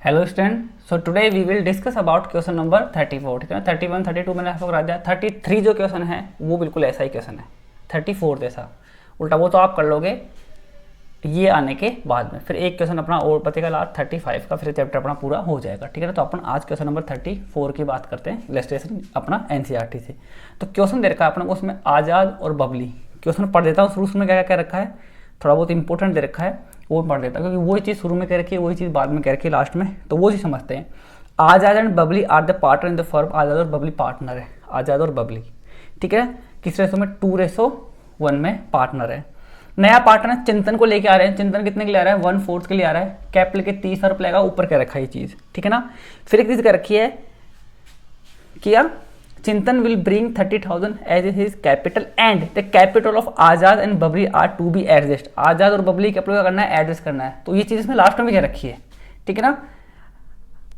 Hello student, so today we will discuss about question number 34। ठीक है ना, 31 32 मैंने आपको करा दिया। 33 जो क्वेश्चन है वो बिल्कुल ऐसा ही क्वेश्चन है 34 जैसा, उल्टा वो तो आप कर लोगे ये आने के बाद में। फिर एक क्वेश्चन अपना और बचेगा लास्ट 35 का, फिर चैप्टर अपना पूरा हो जाएगा। ठीक है ना, तो अपन आज क्वेश्चन नंबर 34 की बात करते हैं, इलस्ट्रेशन अपना एनसीईआरटी से। तो क्वेश्चन दे रखा है अपने को उसमें आज़ाद और बबली। क्वेश्चन पढ़ देता हूँ, शुरू में क्या क्या रखा है, थोड़ा बहुत इंपॉर्टेंट दे रखा है वो पढ़ देता, क्योंकि वही चीज़ शुरू में कह रखी है वही चीज़ बाद में कह रखी है लास्ट में, तो वो चीज़ समझते हैं। Azad and Babli are the partner in the firm. Azad और बबली पार्टनर है, आज़ाद और बबली। ठीक है, किस रेशो में? 2:1 में पार्टनर है। नया पार्टनर चिंतन को लेके आ रहे हैं। चिंतन कितने के लिए आ रहा है? 1/4 के लिए आ रहा है। कैपिटल के 30 रुपये लगेगा, ऊपर कह रखा है ये चीज़। ठीक है ना, फिर एक चीज़ कह रखी है किया Chintan will bring 30,000 as his capital and the capital of Azad and Babli are to be adjust. Azad और बबली कैपिटल का करना है, एडजस्ट करना है, तो ये चीज़ इसमें लास्ट में भी कह रखी है। ठीक है ना,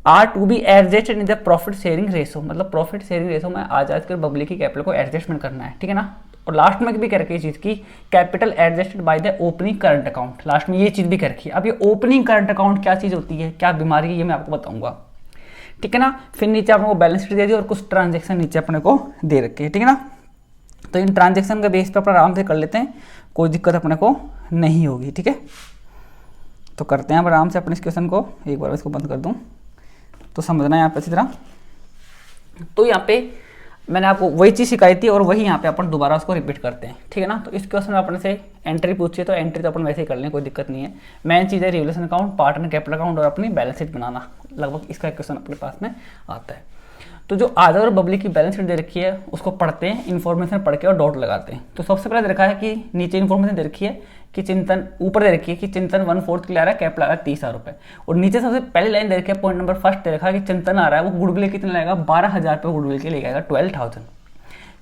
are to be adjust in the profit sharing ratio, मतलब प्रॉफिट शेयरिंग रेशो में आजाद और बबली की कैपिटल को एडजस्टमेंट करना है। ठीक है ना, और लास्ट में भी कह रखी है चीज़ की capital adjusted by the opening current account. Last में ये चीज़ भी कह रखी है। अब ये ओपनिंग करंट अकाउंट क्या चीज़ होती है, क्या बीमारी है, ये मैं आपको बताऊंगा। ठीक है ना, फिर नीचे अपने को बैलेंस शीट दे दी और कुछ ट्रांजेक्शन नीचे अपने को दे रखे हैं। ठीक है ना, तो इन ट्रांजेक्शन के बेस पे अपना आराम से कर लेते हैं, कोई दिक्कत अपने को नहीं होगी। ठीक है, तो करते हैं अब आराम से अपने इस क्वेश्चन को। एक बार इसको बंद कर दूं तो समझना है यहाँ पे अच्छी तरह। तो यहाँ पे मैंने आपको वही चीज़ सिखाई थी और वही यहाँ पे अपन दोबारा उसको रिपीट करते हैं। ठीक है ना, तो इस क्वेश्चन में अपने से एंट्री पूछिए तो एंट्री तो अपन वैसे ही कर लें, कोई दिक्कत नहीं है। मेन चीज़ है revolution account, partner capital account और अपनी बैलेंस शीट बनाना। लगभग इसका क्वेश्चन अपने पास में आता है। तो जो आज़ाद और बबली की बैलेंस शीट दे रखी है उसको पढ़ते हैं, इन्फॉर्मेशन पढ़ के और डॉट लगाते हैं। तो सबसे पहले दे रखा है कि नीचे इन्फॉर्मेशन दे रखी है कि चिंतन, ऊपर दे रखी है कि चिंतन 1/4 के लिए आ रहा है, कैपिटल आ रहा है 30,000 रुपये, और नीचे सबसे पहले लाइन दे रखी है पॉइंट नंबर फर्स्ट दे रखा है कि चिंतन आ रहा है वो गुडविल कितने लाएगा, 12,000 रुपये गुडविल के लेके आएगा, 12,000।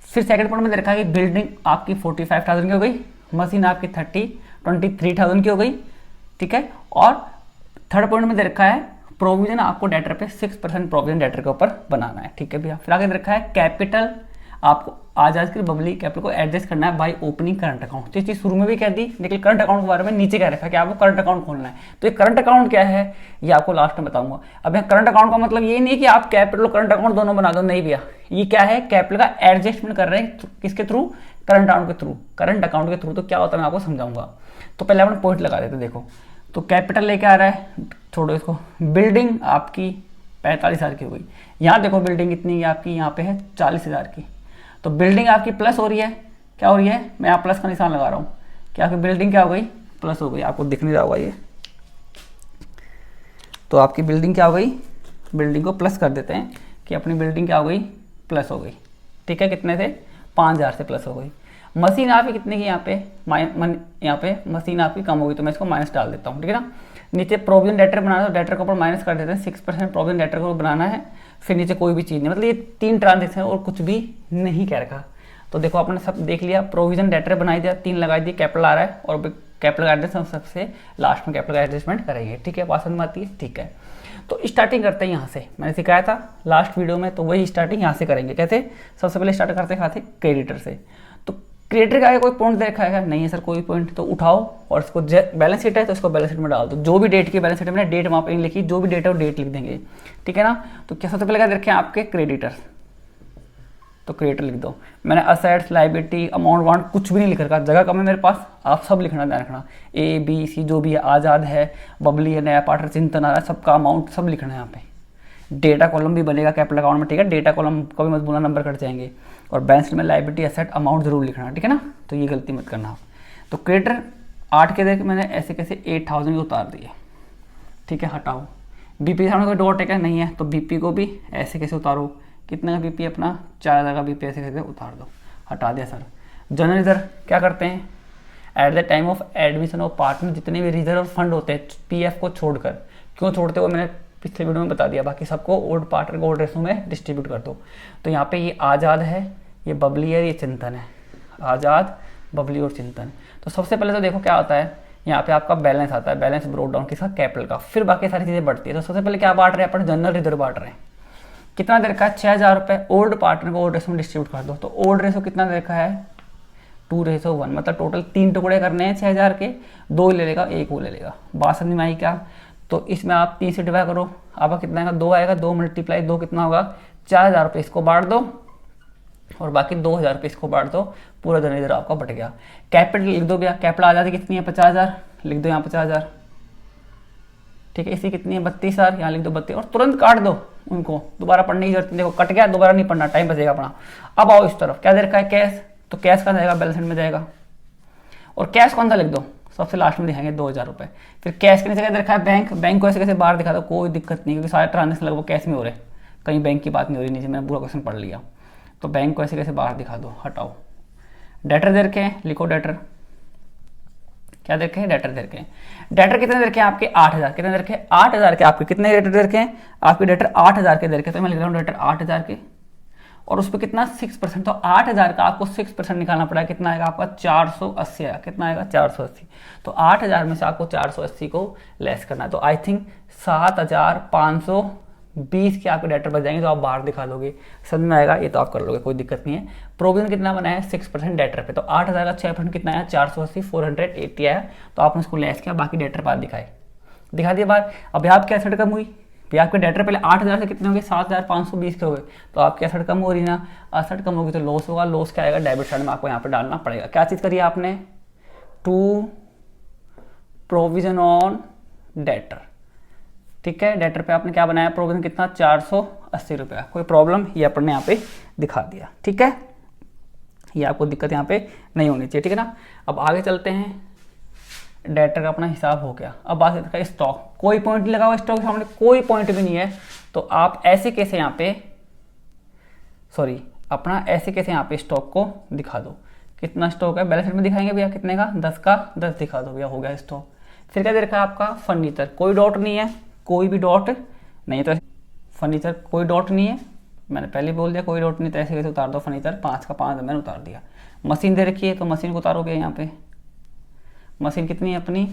फिर सेकंड पॉइंट में दे रखा है कि बिल्डिंग आपकी 45,000 की हो गई, मशीन आपकी 23,000 की हो गई। ठीक है, और थर्ड पॉइंट में दे रखा है प्रोविजन आपको डेटर पे 6% प्रोविजन डेटर के ऊपर बनाना है। ठीक है भैया, फिर आगे दे रखा है कैपिटल आपको आजाद की बबली कैपिटल को एडजस्ट करना है बाय ओपनिंग करंट अकाउंट। तो ये चीज़ शुरू में भी कह दी, लेकिन करंट अकाउंट के बारे में नीचे कह रखा है कि आपको करंट अकाउंट खोलना है। तो ये करंट अकाउंट क्या है ये आपको लास्ट में बताऊंगा। अब यहाँ करंट अकाउंट का मतलब ये नहीं कि आप कैपिटल और करंट अकाउंट दोनों बना दो, नहीं भैया। ये क्या है, कैपिटल का एडजस्टमेंट कर रहे हैं किसके थ्रू, करंट अकाउंट के थ्रू, करंट अकाउंट के थ्रू। तो क्या होता है मैं आपको समझाऊंगा। तो पहले अपन पॉइंट लगा देते, देखो तो कैपिटल लेके आ रहा है, छोड़ो इसको। बिल्डिंग आपकी 45,000 की हो गई, यहाँ देखो बिल्डिंग कितनी है आपकी, यहाँ पे है 40,000 की। तो बिल्डिंग आपकी प्लस हो रही है, क्या हो रही है, मैं यहाँ प्लस का निशान लगा रहा हूँ, क्या आपकी बिल्डिंग क्या हो गई, प्लस हो गई। आपको दिख नहीं रहा होगा ये, तो आपकी बिल्डिंग क्या हो गई, बिल्डिंग को प्लस कर देते हैं कि अपनी बिल्डिंग क्या हो गई, प्लस हो गई। ठीक है, कितने से, 5,000 से प्लस हो गई। मशीन आपकी कितने की, यहाँ पे यहाँ पे मशीन आपकी कम हो गई, तो मैं इसको माइनस डाल देता हूँ। ठीक है ना, नीचे प्रोविजन डेटर बनाना है तो डेटर के ऊपर माइनस कर देते हैं, 6% प्रोविजन डेटर को बनाना है। फिर नीचे कोई भी चीज़ नहीं, मतलब ये 3 ट्रांजेक्शन और कुछ भी नहीं कह रखा। तो देखो आपने सब देख लिया, प्रोविजन डेटर बनाई दिया, 3 लगाई दी, कैपिटल आ रहा है और कैपिटल का एडजस्ट हम सबसे लास्ट में कैपिटल का एडजस्टमेंट करेंगे। ठीक है, बात समझ में आती है। ठीक है, तो स्टार्टिंग करते हैं यहाँ से, मैंने सिखाया था लास्ट वीडियो में, तो वही स्टार्टिंग यहाँ से करेंगे। कैसे, सबसे पहले स्टार्ट करते हैं क्रेडिटर से। तो क्रेडिटर का आगे कोई पॉइंट दे रखा है, नहीं है सर कोई पॉइंट, तो उठाओ और इसको बैलेंस शीट है तो इसको बैलेंस शीट में डाल दो। जो भी डेट की बैलेंस शीट में डेट वहाँ पे नहीं लिखी, जो भी डेट है वो डेट लिख देंगे। ठीक है ना, तो क्या सबसे पहले क्या दे रखे हैं आपके क्रेडिटर, तो क्रेडिटर लिख दो। मैंने असेट्स, लाइबिलिटी, अमाउंट, वांट कुछ भी नहीं लिख रखा, जगह कम है मेरे पास, आप सब लिखना, ध्यान रखना। ए बी सी जो भी है, आज़ाद है, बबली है, नया पार्टनर चिंतन आ रहा है, सबका अमाउंट सब लिखना है यहाँ पे। डेटा कॉलम भी बनेगा कैपिटल अकाउंट में। ठीक है, डेटा कॉलम कभी मत बोलना, नंबर कट जाएंगे। और बैलेंस शीट में लाइबिलिटी, एसेट, अमाउंट जरूर लिखना। ठीक है ना, तो ये गलती मत करना। तो क्रेडिटर 8 के देख मैंने ऐसे कैसे 8,000 उतार दिए। ठीक है, हटाओ। बीपी सामने कोई डॉट है क्या, नहीं है, तो बीपी को भी ऐसे कैसे उतारो, कितना का बीपी अपना 4,000 का बीपी ऐसे कैसे उतार दो, हटा दिया सर। जनरल इधर क्या करते हैं, at the time of admission of partner जितने भी रिजर्व फंड होते हैं पीएफ को छोड़कर, क्यों छोड़ते हो मैंने पिछले वीडियो में बता दिया, बाकी सबको ओल्ड पार्टनर को ओल्ड रेशो में डिस्ट्रीब्यूट कर दो। तो यहाँ पे ये आज़ाद है, ये बबली है, ये चिंतन है, आज़ाद, बबली और चिंतन। तो सबसे पहले तो देखो क्या होता है, यहाँ पे आपका बैलेंस आता है, बैलेंस ब्रोक डाउन किसका, कैपिटल का, फिर बाकी सारी चीज़ें बढ़ती है। तो सबसे पहले क्या बांट रहे हैं अपन, जनरल रिजर्व बांट रहे हैं। कितना दे रखा है, 6,000 रुपये, ओल्ड पार्टनर को ओल्ड रेशो में डिस्ट्रीब्यूट कर दो। तो ओल्ड रेशो कितना दे रखा है, 2:1, मतलब टोटल 3 टुकड़े करने हैं 6,000 के, 2 ले लेगा, 1 वो ले लेगा। बात समझ में आई क्या। तो इसमें आप 3 से डिवाइड करो, आपका कितना आएगा 2 आएगा, 2 मल्टीप्लाई 2 कितना होगा 4000 रुपये, इसको बांट दो और बाकी 2000 रुपये इसको बांट दो, पूरा धन इधर आपका बट गया। कैपिटल लिख दो भैया, कैपिटल आ जाती कितनी है 50,000, लिख दो यहाँ 50,000, ठीक है। इसी कितनी है 32,000, यहाँ लिख दो 32 और तुरंत काट दो, उनको दोबारा पढ़ने की जरूरत नहीं, देखो कट गया दोबारा नहीं पढ़ना, टाइम बचेगा अपना। अब आओ इस तरफ, क्या दे रखा है कैश, तो कैश का जाएगा बैलेंस शीट में जाएगा, और कैश कौन सा लिख दो सबसे लास्ट में दिखाएंगे 2000 रुपये। फिर कैश के नीचे क्या दे रखा है बैंक, बैंक को ऐसे कैसे बाहर दिखा दो, कोई दिक्कत नहीं, क्योंकि सारे ट्रांजेक्शन लगभग कैश में हो रहे, कहीं बैंक की बात नहीं हो रही, नीचे मैंने पूरा क्वेश्चन पढ़ लिया। तो बैंक को ऐसे कैसे बाहर दिखा दो, हटाओ। डेटर दे रखे हैं, लिखो डेटर, क्या दे रखे हैं डेटर दे रखे हैं। डेटर कितने दे रखे हैं आपके 8000, कितने दे रखे हैं 8000 के, आपके कितने डेटर दे रखे हैं आपके डेटर 8000 के दे रखे हैं, तो मैं लिख रहा हूँ डेटर 8000 के, और उस पर कितना 6%, तो 8000 का आपको 6% निकालना पड़ा, कितना आएगा आपका 480 आएगा, कितना आएगा 480। तो 8000 में से आपको 480 को लेस करना है, तो आई थिंक 7520 के आपके डेटर बच जाएंगे, तो आप बाहर दिखा दोगे, समझ में आएगा, ये तो आप कर लोगे, कोई दिक्कत नहीं है। प्रोविजन कितना बना है 6% डेटर पे, तो 8000 का 6% कितना है 480, 480 आया, तो आपने उसको लेस किया, बाकी डेटर बाद दिखा दिया बाहर। अब आप क्या एसेट कम हुई, आपके डेटर पहले 8000 से कितने हो गए 7520 के हो गए, तो आपकी एसेट कम हो रही ना, एसेट कम होगी तो लॉस होगा, लॉस क्या आएगा डेबिट साइड में आपको यहाँ पे डालना पड़ेगा। क्या चीज़ करिए आपने, टू प्रोविजन ऑन डेटर, ठीक है। डेटर पे आपने क्या बनाया प्रोविजन कितना 480 रुपये, कोई प्रॉब्लम, ये अपन ने यहाँ पे दिखा दिया, ठीक है। ये आपको दिक्कत यहाँ पे नहीं होनी चाहिए, ठीक है ना। अब आगे चलते हैं, डेटर का अपना हिसाब हो गया। अब बात करते हैं स्टॉक, कोई पॉइंट नहीं लगा हुआ स्टॉक के सामने, कोई पॉइंट भी नहीं है, तो आप ऐसे कैसे यहाँ पे अपना ऐसे कैसे यहाँ पे स्टॉक को दिखा दो, कितना स्टॉक है बैलेंस शीट में दिखाएंगे भैया, कितने का 10 का 10 दिखा दो भैया, हो गया स्टॉक। फिर क्या दे रखा है आपका फर्नीचर, कोई डॉट नहीं है, कोई भी डॉट नहीं, तो फर्नीचर कोई डॉट नहीं है, मैंने पहले बोल दिया कोई डॉट नहीं, तो ऐसे कैसे उतार दो फर्नीचर, 5 का 5 मैंने उतार दिया। मशीन दे रखी है, तो मशीन को उतारो भैया, यहाँ पे मशीन कितनी है अपनी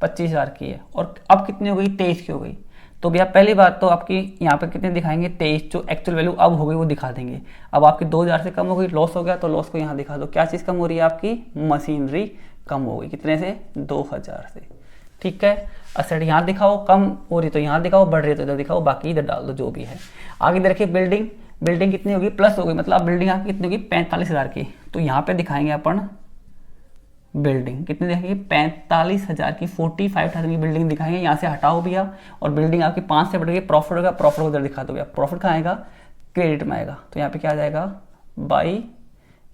25,000 की है, और अब कितनी हो गई 23 की हो गई, तो भैया पहली बात तो आपकी यहाँ पे कितने दिखाएंगे 23, जो एक्चुअल वैल्यू अब हो गई वो दिखा देंगे। अब आपकी 2000 से कम हो गई, लॉस हो गया, तो लॉस को यहाँ दिखा दो। क्या चीज़ कम हो रही है आपकी, मशीनरी कम हो गई, कितने से 2000 से, ठीक है। असेट यहाँ दिखाओ, कम हो रही तो यहाँ दिखाओ, बढ़ रही तो इधर दिखाओ, बाकी इधर डाल दो जो भी है। आगे देखिए बिल्डिंग, बिल्डिंग कितनी होगी प्लस हो गई, मतलब बिल्डिंग आपकी कितनी होगी 45,000 की, तो यहाँ पे दिखाएंगे अपन बिल्डिंग कितनी देखेंगे 45,000 की, 45,000 की बिल्डिंग दिखाएंगे। यहाँ से हटाओ भैया, और बिल्डिंग आपकी 5 से बढ़ गई, प्रॉफिट होगा, प्रॉफिट उधर दिखा दो भैया, प्रॉफिट कहाँ आएगा क्रेडिट में आएगा, तो यहाँ पे क्या आ जाएगा बाई,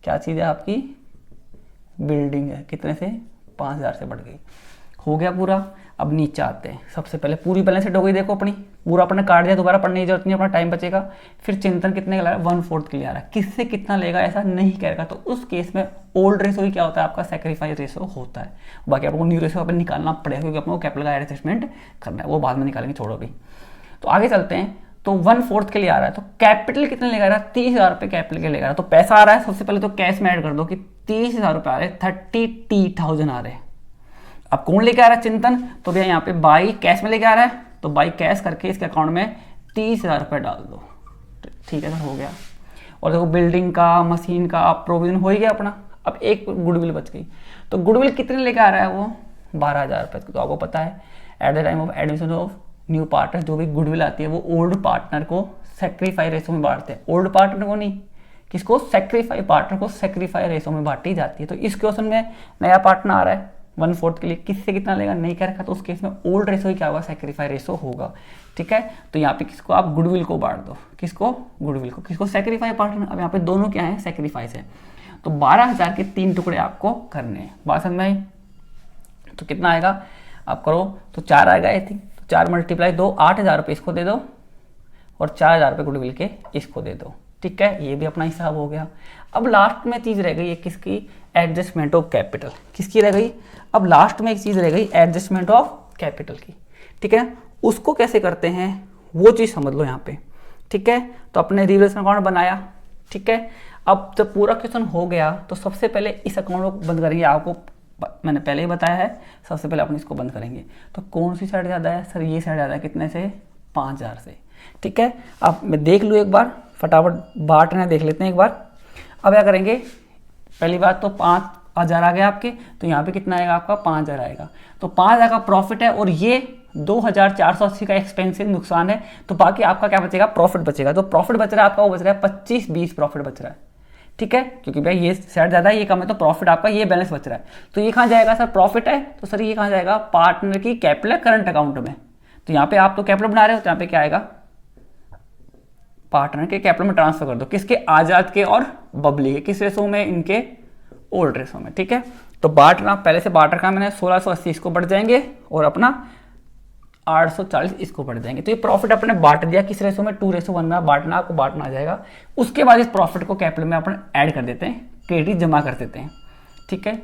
क्या चीज़ है आपकी बिल्डिंग है, कितने से 5,000 से बढ़ गई, हो गया पूरा। अब नीचे आते हैं, सबसे पहले पूरी बैलेंस शीट हो गई, देखो अपनी पूरा अपने काट दिया, दोबारा पढ़ने की जरूरत नहीं, अपना टाइम बचेगा। फिर चिंतन कितने का ला रहा है 1/4 के लिए आ रहा है, किससे कितना लेगा ऐसा नहीं कह रहा, तो उस केस में ओल्ड रेशो ही क्या होता है आपका सेक्रीफाइस रेशो होता है, बाकी आपको न्यू रेशो अपन निकालना पड़ेगा, क्योंकि अपने को कैपिटल का एडजस्टमेंट करना है, वो बाद में निकालेंगे, छोड़ो भी। तो आगे चलते हैं, तो 1/4 के लिए आ रहा है, तो कैपिटल कितने लेगा रहा है 30,000 रुपये कैपिटल के लेगा रहा है, तो पैसा आ रहा है, सबसे पहले तो कैश में ऐड कर दो कि 30,000 रुपये आ रहे हैं, 30,000 आ रहे हैं। अब कौन लेके आ रहा है चिंतन, तो भैया यहाँ पे बाई कैश में लेके आ रहा है, तो बाई कैश करके इसके अकाउंट में 30,000 रुपये डाल दो, ठीक है सर, हो गया। और देखो बिल्डिंग का मशीन का प्रोविजन हो ही गया अपना। अब एक गुडविल बच गई, तो गुडविल कितने लेके आ रहा है वो 12,000 रुपये, तो आपको पता है at the time of admission of new partner जो भी गुडविल आती है वो ओल्ड पार्टनर को सेक्रीफाई रेशो में बांटते हैं, ओल्ड पार्टनर को नहीं, किसको सेक्रीफाई पार्टनर को सेक्रीफाई रेशो में बांटी जाती है। तो इस क्वेश्चन में नया पार्टनर आ रहा है 1/4 के लिए, किससे कितना लेगा नहीं कह रखा, तो उस केस में ओल्ड रेशो ही क्या होगा सेक्रीफाई रेशो होगा, ठीक है। तो यहाँ पे किसको आप गुडविल को बांट दो, किसको गुडविल को, किसको सेक्रीफाई पार्टनर, अब यहाँ पे दोनों क्या है सेक्रीफाइस है, तो 12,000 के 3 टुकड़े आपको करने हैं, बात समझ में आई। तो कितना आएगा आप करो तो 4 आएगा आई थिंक, तो 4 मल्टीप्लाई 2, 8,000 रुपये इसको दे दो और 4,000 रुपये गुडविल के इसको दे दो, ठीक है, ये भी अपना हिसाब हो गया। अब लास्ट में चीज़ रह गई है किसकी, एडजस्टमेंट ऑफ कैपिटल, किसकी रह गई, अब लास्ट में एक चीज़ रह गई एडजस्टमेंट ऑफ कैपिटल की, ठीक है। उसको कैसे करते हैं वो चीज़ समझ लो यहाँ पे, ठीक है। तो अपने रिवलेशन अकाउंट बनाया, ठीक है। अब जब पूरा क्वेश्चन हो गया तो सबसे पहले इस अकाउंट को बंद करेंगे, आपको मैंने पहले ही बताया है, सबसे पहले अपन इसको बंद करेंगे। तो कौन सी साइड ज़्यादा है सर, ये साइड ज़्यादा है, कितने से 5,000 से, ठीक है। अब मैं देख लूँ एक बार, फटाफट बांटना देख लेते हैं एक बार। अब क्या करेंगे, पहली बात तो 5,000 आ गया आपके, तो यहाँ पे कितना आएगा आपका 5,000 आएगा, तो 5,000 का प्रॉफिट है और ये 2480 का एक्सपेंसिव नुकसान है, तो बाकी आपका क्या बचेगा, प्रॉफिट बचेगा। तो प्रॉफिट बच रहा है आपका, वो बच रहा है 25-20 प्रॉफिट बच रहा है, ठीक है, क्योंकि भाई ये सेट ज़्यादा है, ये कम है, तो प्रॉफिट आपका ये बैलेंस बच रहा है। तो ये कहाँ जाएगा सर, प्रॉफिट है, तो सर ये कहाँ जाएगा, पार्टनर की कैपिटल करंट अकाउंट में। तो यहाँ पे आप तो कैपिटल बना रहे हो, तो यहाँ पे क्या आएगा, पार्टनर के कैपिटल में ट्रांसफर कर दो, किसके, आजाद के और बबली के, किस रेशो में, इनके ओल्ड रेशो में, ठीक है। तो बांटना, पहले से बांट रखा मैंने, 1680 इसको बढ़ जाएंगे और अपना 840 इसको बढ़ जाएंगे। तो ये प्रॉफिट अपने बांट दिया, किस रेशो में, 2:1 में बांटना, आपको बांटना आ जाएगा। उसके बाद इस प्रॉफिट को कैपिटल में अपन ऐड कर देते हैं, क्रेडिट जमा कर देते हैं, ठीक है,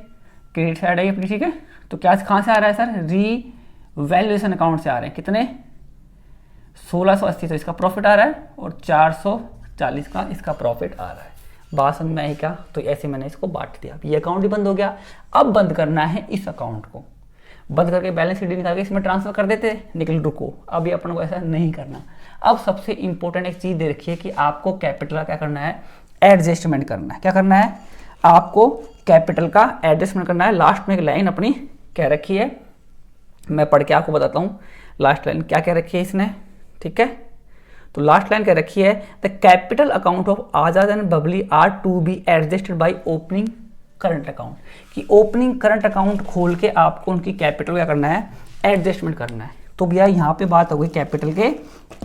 क्रेडिट साइड है अपनी, ठीक है। तो क्या कहाँ से आ रहा है सर, रीवैल्यूएशन अकाउंट से आ रहे हैं, कितने, 1680, तो इसका प्रॉफिट आ रहा है, और 440 का इसका प्रॉफिट आ रहा है। बात समझ में आई क्या, तो ऐसे मैंने इसको बांट दिया। ये अकाउंट भी बंद हो गया। अब बंद करना है इस अकाउंट को, बंद करके बैलेंस शीट निकाल के इसमें ट्रांसफर कर देते, निकल, रुको, अभी अपन को ऐसा नहीं करना। अब सबसे इंपॉर्टेंट एक चीज़ दे रखी है कि आपको कैपिटल का क्या करना है, एडजस्टमेंट करना है। क्या करना है, आपको कैपिटल का एडजस्टमेंट करना है। लास्ट में एक लाइन अपनी कह रखी है, मैं पढ़ के आपको बताता हूँ लास्ट लाइन क्या कह रखी है इसने, ठीक है। तो लास्ट लाइन कह रखी है, the capital account of Azad and Babli are to be adjusted by opening current account, कि ओपनिंग करंट अकाउंट खोल के आपको उनकी कैपिटल क्या करना है, एडजस्टमेंट करना है। तो भैया यहाँ पे बात हो गई कैपिटल के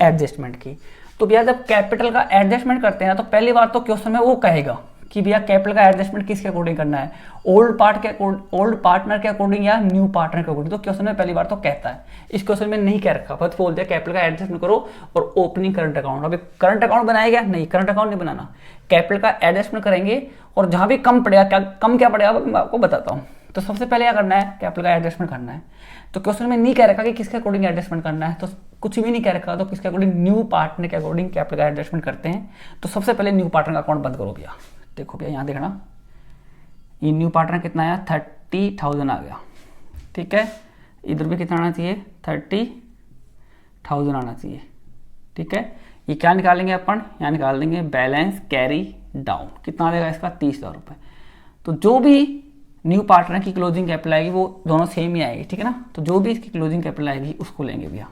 एडजस्टमेंट की। तो भैया जब कैपिटल का एडजस्टमेंट करते हैं तो पहली बार तो क्वेश्चन में वो कहेगा कि भैया कैपिटल का एडजस्टमेंट किसके अकॉर्डिंग करना है, ओल्ड पार्टनर के अकॉर्डिंग या न्यू पार्टनर के अकॉर्डिंग। तो क्वेश्चन में पहली बार तो कहता है, इस क्वेश्चन में नहीं कह रखा, बस बोल दिया कैपिटल का एडजस्टमेंट करो और ओपनिंग करंट अकाउंट। अभी करंट अकाउंट बनाएगा नहीं, करंट अकाउंट नहीं बनाना, कैपिटल का एडजस्टमेंट करेंगे, और जहां भी कम पड़ेगा, क्या पड़ेगा मैं आपको बताता हूँ। तो सबसे पहले क्या करना है, कैपिटल का एडजस्टमेंट करना है। तो क्वेश्चन में नहीं कह रखा कि किसके अकॉर्डिंग एडजस्टमेंट करना है, तो कुछ भी नहीं कह रखा, तो किसके अकॉर्डिंग, न्यू पार्टनर के अकॉर्डिंग कैपिटल का एडजस्टमेंट करते हैं। तो सबसे पहले न्यू पार्टनर का अकाउंट बंद करो भैया। देखो भैया यहाँ देखना, ये न्यू पार्टनर कितना आया, 30,000 आ गया, ठीक है। इधर भी कितना आना चाहिए, 30,000 आना चाहिए, ठीक है। ये क्या निकालेंगे अपन, यहाँ निकाल देंगे बैलेंस कैरी डाउन, कितना आ जाएगा इसका, 30,000 रुपये। तो जो भी न्यू पार्टनर की क्लोजिंग कैपिटल आएगी वो दोनों सेम ही आएगी, ठीक है ना। तो जो भी इसकी क्लोजिंग कैपिटल आएगी उसको लेंगे भैया।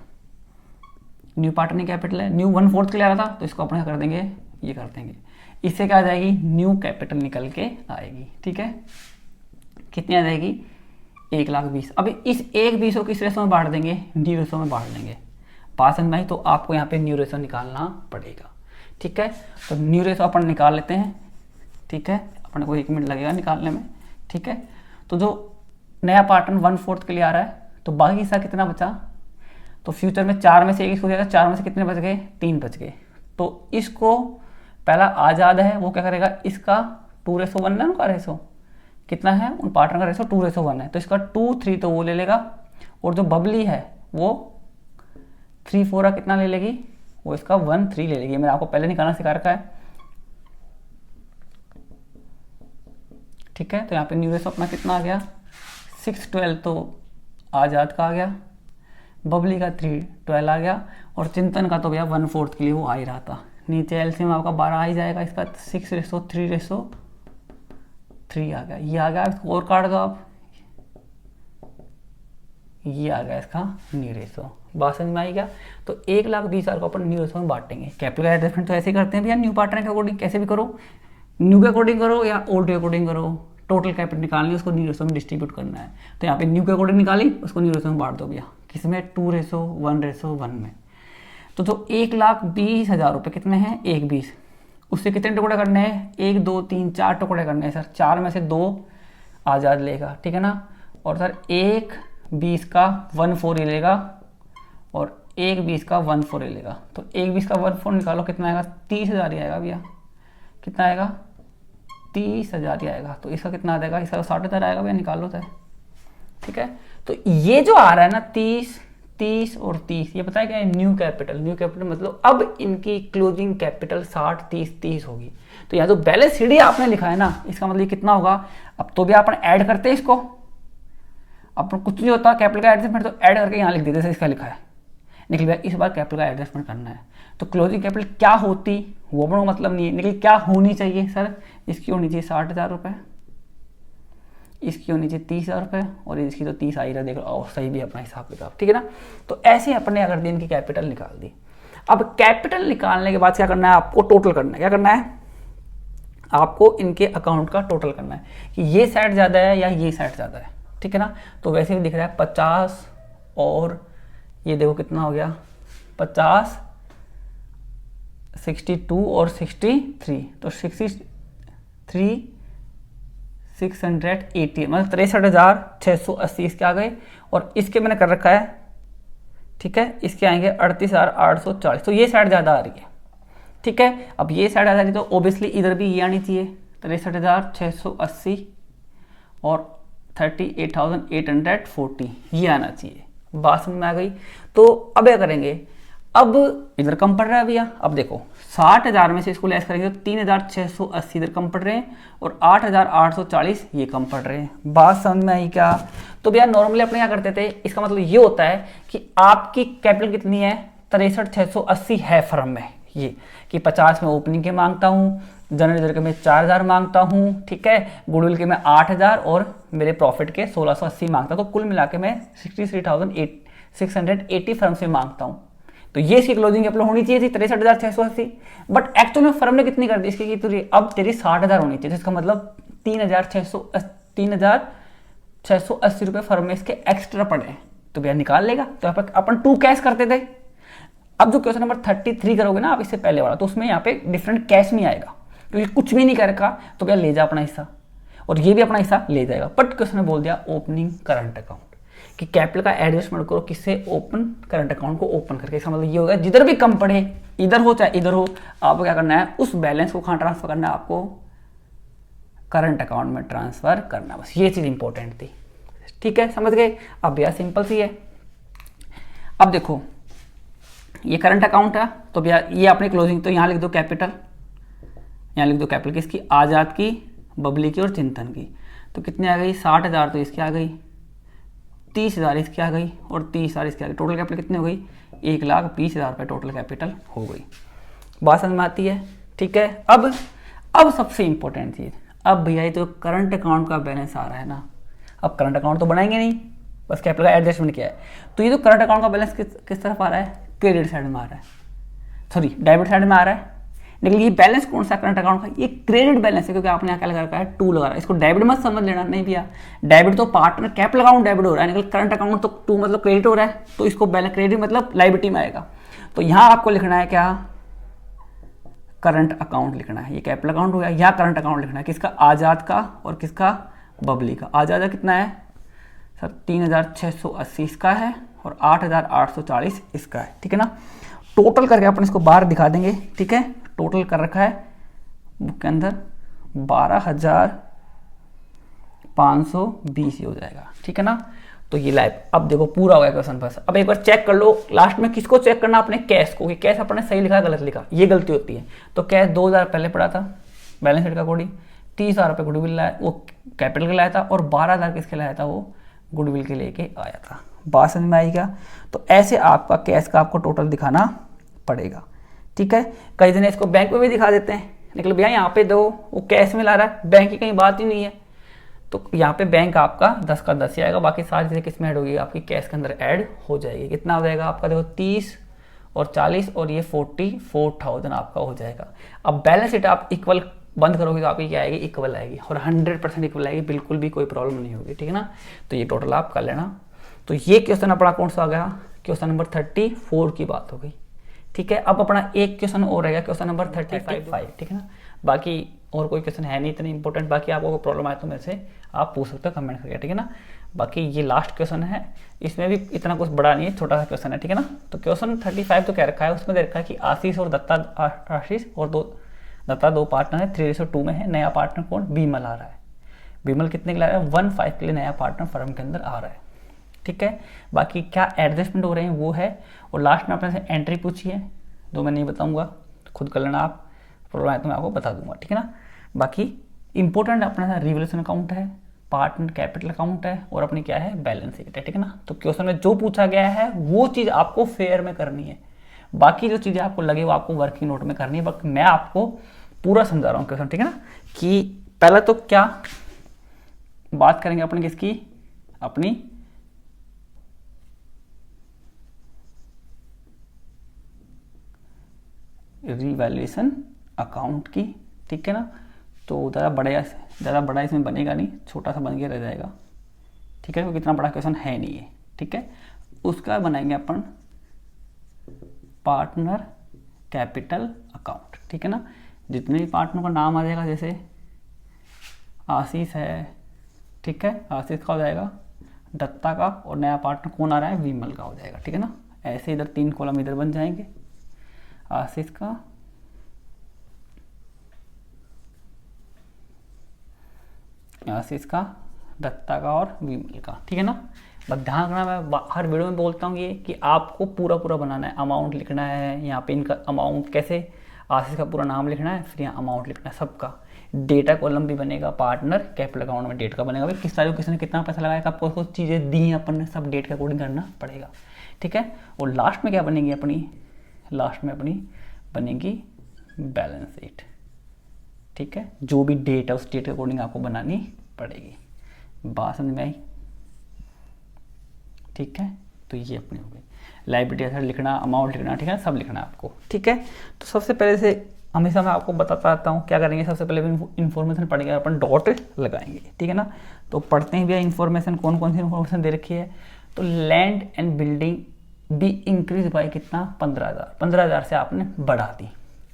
न्यू पार्टनर कैपिटल है, न्यू 1/4 के लिए आ रहा था, तो इसको अपन कर देंगे, ये कर देंगे, इससे क्या आ जाएगी, न्यू कैपिटल निकल के आएगी, ठीक है। कितनी आ जाएगी, 1,20,000। अभी इस 1,20,000 को किस रेशो में बांट देंगे, न्यू रेशो में बांट देंगे। पास एंड भाई, तो आपको यहाँ पे न्यू रेशो निकालना पड़ेगा, ठीक है। तो न्यू रेशो अपन निकाल लेते हैं, ठीक है, अपन को 1 मिनट लगेगा निकालने में, ठीक है। तो जो नया पार्टनर 1/4 के लिए आ रहा है, तो बाकी हिस्सा कितना बचा, तो फ्यूचर में 4 में से 1 हो जाएगा, 4 में से कितने बच गए, 3 बच गए। तो इसको पहला आजाद है, वो क्या करेगा, इसका 2:1 है उनका रेशो, कितना है उन पार्टनर का रेशो, 2:1 है, तो इसका 2-3 तो वो ले लेगा, और जो बबली है वो 3-4 कितना ले लेगी, वो इसका 1-3 ले लेगी। मैंने आपको पहले निकालना सिखा रखा है, ठीक है। तो यहाँ पे न्यू रेशो अपना कितना आ गया, 6-12, तो आजाद का आ गया, बबली का 3-12 आ गया, और चिंतन का तो भैया 1/4 के लिए वो आ ही रहा था। नीचे एलसीएम आपका 12 आ ही जाएगा, इसका 6:3:3 आ गया, ये आ गया। इसको और काट दो आप, ये आ गया इसका न्यू रेशो। बात समझ में आई क्या। तो 1,20,000 को अपन न्यू रेशो में बांटेंगे। कैपिटल का एडजस्टमेंट तो ऐसे ही करते हैं भैया, न्यू पार्टनर के अकॉर्डिंग कैसे भी करो, न्यू के अकॉर्डिंग करो या ओल्ड के अकॉर्डिंग करो, टोटल कैपिटल निकालनी है, उसको न्यू रेशो में डिस्ट्रीब्यूट करना है। तो यहाँ पे न्यू के अकॉर्डिंग निकाली, उसको न्यू रेशो में बांट दो भैया, किसमें, 2:1 में। तो जो 1,20,000 रुपये कितने हैं, 1,20,000, उससे कितने टुकड़े करने हैं, 1, 2, 3, 4 टुकड़े करने हैं सर। 4 में से 2 आज़ाद लेगा, ठीक है ना, और सर 1,20,000 का 1/4 ही लेगा, और 1,20,000 का 1/4 ही लेगा। तो 1,20,000 का 1/4 निकालो, कितना आएगा, 30,000 ही आएगा भैया। कितना आएगा, 30,000 ही आएगा। तो इसका कितना आ जाएगा, इसका 60,000 आएगा भैया, निकाल लो सर, ठीक है। तो ये जो आ रहा है ना 30 और 30, ये पता है क्या है, न्यू कैपिटल। न्यू कैपिटल मतलब अब इनकी क्लोजिंग कैपिटल 60-30 होगी। तो यहाँ जो बैलेंस शीट आपने लिखा है ना, इसका मतलब कितना होगा। अब तो भी अपन ऐड करते हैं इसको, अपन कुछ नहीं होता कैपिटल का एडजस्टमेंट, तो ऐड करके यहाँ लिख देते, इसका लिखा है, निकल गया। इस बार कैपिटल का एडजस्टमेंट करना है, तो क्लोजिंग कैपिटल क्या होती वो बड़ा मतलब नहीं है, निकल क्या होनी चाहिए सर, इसकी होनी चाहिए 60,000 रुपये। इसकी होनी चाहिए 30,000 रुपये और इसकी तो 30 आ ही रहा, देख लो सही भी अपना हिसाब किताब, ठीक है ना। तो ऐसे अपने अगर दिन की कैपिटल निकाल दी। अब कैपिटल निकालने के बाद क्या करना है आपको, टोटल करना है। क्या करना है आपको, इनके अकाउंट का टोटल करना है कि ये साइड ज़्यादा है या ये साइड ज़्यादा है, ठीक है ना। तो वैसे भी दिख रहा है 50 और ये देखो कितना हो गया 50, 62 और 63, तो 63 680 मतलब 63,680 इसके आ गए। और इसके मैंने कर रखा है, ठीक है, इसके आएंगे 38,840, तो ये साइड ज़्यादा आ रही है, ठीक है। अब ये साइड आ रही है तो ओबियसली इधर भी ये आनी चाहिए 63,680 और 38,840 ये आना चाहिए। बात समझ में आ गई। तो अब क्या करेंगे, अब इधर कम पड़ रहा है भैया। अब देखो 60,000 में से इसको लेस करेंगे तो 3,680 इधर कम पड़ रहे हैं और 8,840 ये कम पड़ रहे हैं। बात समझ में आई क्या। तो भैया नॉर्मली अपने क्या करते थे, इसका मतलब ये होता है कि आपकी कैपिटल कितनी है 63,680 है फर्म में, ये कि 50 में ओपनिंग के मांगता हूँ, जनरल रिजर्व के मैं 4,000 मांगता हूँ, ठीक है, गुडविल के मैं 8,000 और मेरे प्रॉफिट के 1,680 मांगता हूँ। तो कुल मिला के मैं 63,680 फर्म से मांगता हूँ। तो ये इसकी क्लोजिंग कैपिटल होनी चाहिए थी 63,680, बट एक्चुअल में फर्म ने कितनी कर दी इसकी, कि अब तेरी 60,000 होनी चाहिए। इसका मतलब 3,680 रुपये फर्म में इसके एक्स्ट्रा पड़े हैं। तो भैया निकाल लेगा। तो यहाँ पर अपन 2 कैश करते थे। अब जो क्वेश्चन नंबर 33 करोगे ना आप इससे पहले वाला, तो उसमें यहाँ पे डिफरेंट कैश नहीं आएगा क्योंकि कुछ भी नहीं कर रखा। तो भैया ले जा अपना हिस्सा और ये भी अपना हिस्सा ले जाएगा। बट क्वेश्चन ने बोल दिया ओपनिंग करंट अकाउंट कि कैपिटल का एडजस्टमेंट करो किससे, ओपन करंट अकाउंट को ओपन करके। इसका मतलब ये होगा जिधर भी कम पड़े, इधर हो चाहे इधर हो, आपको क्या करना है उस बैलेंस को कहाँ ट्रांसफर करना है, आपको करंट अकाउंट में ट्रांसफर करना। बस ये चीज इंपॉर्टेंट थी, ठीक है, समझ गए। अब भैया सिंपल सी है। अब देखो ये करंट अकाउंट है, तो भैया ये अपनी क्लोजिंग, तो यहाँ लिख दो कैपिटल, यहाँ लिख दो कैपिटल किसकी, आजाद की, बबली की और चिंतन की। तो कितनी आ गई 60,000, तो इसकी आ गई 30,000 इसकी आ गई और 30,000 इसकी आ गई। टोटल कैपिटल कितनी हो गई 1,20,000 रुपये टोटल कैपिटल हो गई। बात समझ में आती है, ठीक है। अब सबसे इंपॉर्टेंट चीज़, अब भैया ये तो करंट अकाउंट का बैलेंस आ रहा है ना, अब करंट अकाउंट तो बनाएंगे नहीं, बस कैपिटल का एडजस्टमेंट किया है। तो ये तो करंट अकाउंट का बैलेंस किस तरफ आ रहा है, क्रेडिट साइड में आ रहा है, सॉरी डेबिट साइड में आ रहा है। लेकिन ये बैलेंस कौन सा करंट अकाउंट का, ये क्रेडिट बैलेंस है, क्योंकि आपने यहाँ क्या लगा रखा है 2 लगा रहा है। इसको डेबिट मत समझ लेना, नहीं भैया डेबिट तो पार्टनर कैपिटल अकाउंट डेबिट हो रहा है, लेकिन करंट अकाउंट तो 2 मतलब क्रेडिट हो रहा है, तो इसको बैलेंस क्रेडिट मतलब लायबिलिटी में आएगा। तो यहाँ आपको लिखना है क्या, करंट अकाउंट लिखना है। ये कैपिटल अकाउंट हो गया, यहाँ करंट अकाउंट लिखना है किसका, आजाद का और किसका, बबली का। आजाद का कितना है सर 3,680 इसका है और 8,840 इसका है, ठीक है ना। टोटल करके अपन इसको बाहर दिखा देंगे, ठीक है। टोटल कर रखा है बुक के अंदर 12,520 हो जाएगा, ठीक है ना। तो ये लाइव अब देखो पूरा हो गया क्वेश्चन बस। अब एक बार चेक कर लो लास्ट में किसको चेक करना, अपने कैश को, कि कैश अपने सही लिखा गलत लिखा, ये गलती होती है। तो कैश 2,000 पहले पड़ा था बैलेंस शीट का अकॉर्डिंग, 30,000 रुपये गुडविल लाया, वो कैपिटल के लाया था, और 12,000 किसके लाया था, वो गुडविल के लेके आया था। बात समझ में आई क्या। तो ऐसे आपका कैश का आपको टोटल दिखाना पड़ेगा, ठीक है। कई जने इसको बैंक में भी दिखा देते हैं, लेकिन भैया यहाँ पे दो वो कैश में ला रहा है, बैंक की कहीं बात ही नहीं है। तो यहाँ पे बैंक आपका 10 का 10 ही आएगा, बाकी सारी चीज़ें किस में ऐड होगी, आपकी कैश के अंदर ऐड हो जाएगी। कितना हो जाएगा आपका, देखो 30 और 40 और ये 44,000 आपका हो जाएगा। अब बैलेंस शीट आप इक्वल बंद करोगे तो आपकी क्या आएगी, इक्वल आएगी, और 100% इक्वल आएगी, बिल्कुल भी कोई प्रॉब्लम नहीं होगी, ठीक है ना। तो ये टोटल आप कर लेना। तो ये क्वेश्चन अपना कौन सा आ गया, क्वेश्चन नंबर 34 की बात हो गई, ठीक है। अब अपना एक क्वेश्चन और रहेगा, क्वेश्चन नंबर 35, ठीक है ना। बाकी और कोई क्वेश्चन है नहीं इतने इंपॉर्टेंट, बाकी आपको कोई प्रॉब्लम आए तो मेरे से आप पूछ सकते हो कमेंट करके, ठीक है ना। बाकी ये लास्ट क्वेश्चन है, इसमें भी इतना कुछ बड़ा नहीं है, छोटा सा क्वेश्चन है, ठीक है ना। तो क्वेश्चन 35 तो क्या रखा है, उसमें दे रखा है कि आशीष और दत्ता, आशीष और दत्ता 2 पार्टनर है, 3:2 में है। नया पार्टनर कौन, बीमल आ रहा है। बीमल कितने के ला रहा है, 1.5 के लिए नया पार्टनर फर्म के अंदर आ रहा है, ठीक है। बाकी क्या एडजस्टमेंट हो रहे हैं वो है, और लास्ट में अपने से एंट्री पूछी है, मैं नहीं बताऊंगा, खुद कर लेना आप, प्रॉब्लम है तो मैं आपको बता दूंगा, ठीक है ना। बाकी इंपॉर्टेंट अपना रिवोल्यूशन अकाउंट है, पार्टनर कैपिटल अकाउंट है, और अपनी क्या है बैलेंस शीट है, ठीक है ना। तो क्वेश्चन में जो पूछा गया है वो चीज़ आपको फेयर में करनी है, बाकी जो चीज़ें आपको लगे वो आपको वर्किंग नोट में करनी है। बट मैं आपको पूरा समझा रहा हूँ क्वेश्चन, ठीक है ना। कि पहला तो क्या बात करेंगे अपन किसकी, अपनी रिवैल्यूएशन अकाउंट की, ठीक है ना। तो ज़्यादा बड़ा इसमें बनेगा नहीं, छोटा सा बन के रह जाएगा, ठीक है, क्योंकि इतना बड़ा क्वेश्चन है नहीं है, ठीक है। उसका बनाएंगे अपन पार्टनर कैपिटल अकाउंट, ठीक है ना। जितने भी पार्टनर का नाम आ जाएगा, जैसे आशीष है, ठीक है, आशीष का हो जाएगा, दत्ता का, और नया पार्टनर कौन आ रहा है, विमल का हो जाएगा, ठीक है ना। ऐसे इधर 3 कॉलम इधर बन जाएंगे, आशीष का, दत्ता का और विमल का, ठीक है ना। बस ध्यान रखना, मैं हर वीडियो में बोलता हूँ ये कि आपको पूरा बनाना है, अमाउंट लिखना है यहाँ पे, इनका अमाउंट कैसे, आशीष का पूरा नाम लिखना है, फिर यहाँ अमाउंट लिखना है सबका। डेटा कॉलम भी बनेगा, पार्टनर कैपिटल अकाउंट में डेट का बनेगा, भाई किस तारीख को किसने कितना पैसा लगाया, आपको कुछ चीज़ें दी हैं अपन ने, सब डेट के अकॉर्डिंग करना पड़ेगा, ठीक है। और लास्ट में क्या बनेगी अपनी, लास्ट में अपनी बनेगी बैलेंस शीट, ठीक है। जो भी डेट है उस डेट के अकॉर्डिंग आपको बनानी पड़ेगी। बात समझ में आई, ठीक है। तो ये अपनी हो गई लायबिलिटी एसेट लिखना, अमाउंट लिखना, ठीक है, सब लिखना है आपको, ठीक है। तो सबसे पहले से हमेशा मैं आपको बताता रहता हूँ क्या करेंगे, सबसे पहले इन्फॉर्मेशन पढ़ेंगे, अपन डॉट लगाएंगे, ठीक है ना। तो पढ़ते हैं भैया इन्फॉर्मेशन, कौन कौन सी इन्फॉर्मेशन दे रखी है। तो लैंड एंड बिल्डिंग भी इंक्रीज बाय कितना, 15,000 से आपने बढ़ा दी।